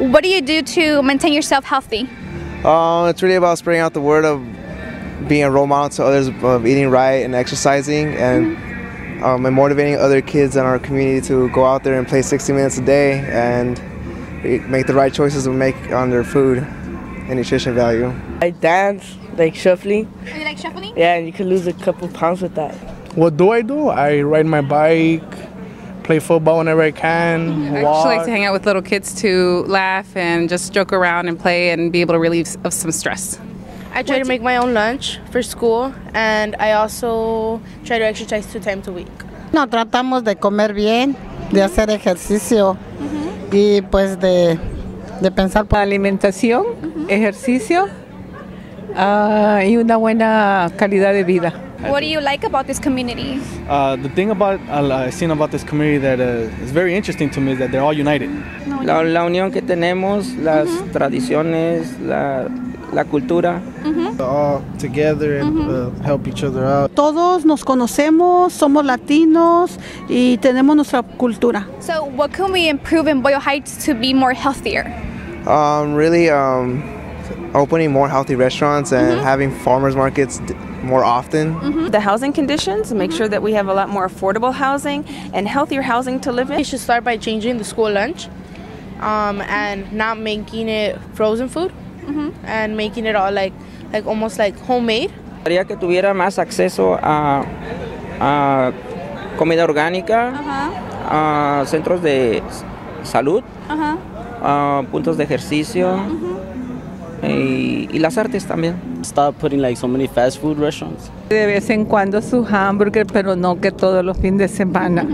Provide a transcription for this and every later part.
What do you do to maintain yourself healthy? It's really about spreading out the word of being a role model to others of eating right and exercising, and motivating other kids in our community to go out there and play 60 minutes a day and make the right choices to make on their food and nutrition value. I dance, like shuffling. Oh, you like shuffling? Yeah, and you can lose a couple pounds with that. What do? I ride my bike, play football whenever I can, I walk. actually like to hang out with little kids to laugh and just joke around and play and be able to relieve of some stress. I try to make my own lunch for school, and I also try to exercise 2 times a week. No, tratamos de comer bien, de hacer ejercicio y pues de pensar por alimentación, ejercicio y una buena calidad de vida. What do you like about this community? The thing about I've seen about this community that is very interesting to me is that they're all united. La unión que tenemos, las tradiciones, la cultura. All together and help each other out. Todos nos conocemos, somos latinos y tenemos nuestra cultura. So what can we improve in Boyle Heights to be more healthier? Really opening more healthy restaurants and having farmers markets more often. The housing conditions, make sure that we have a lot more affordable housing and healthier housing to live in. We should start by changing the school lunch and not making it frozen food and making it all like almost like homemade. Quería que tuviera más acceso a comida orgánica, a centros de salud, a puntos de ejercicio y las artes también. Stop putting like so many fast food restaurants. De vez en cuando sus hamburguesas, pero no que todos los fines de semana.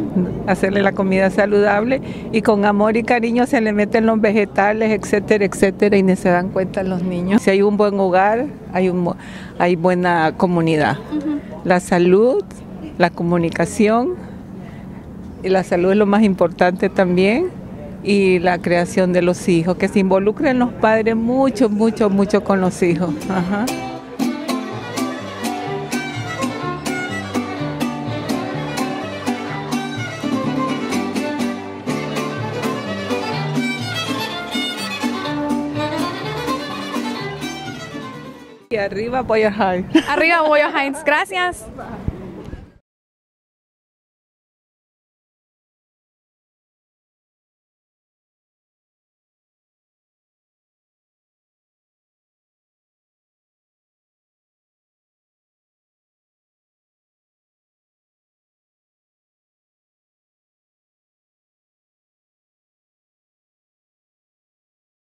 Hacerle la comida saludable y con amor y cariño se le meten los vegetales, etcétera, etcétera, y ni se dan cuenta los niños. Si hay un buen hogar, hay buena comunidad. La salud, la comunicación, y la salud es lo más importante también, y la creación de los hijos, que se involucren los padres mucho con los hijos. Y arriba Boyle Heights. Arriba Boyle Heights. Gracias.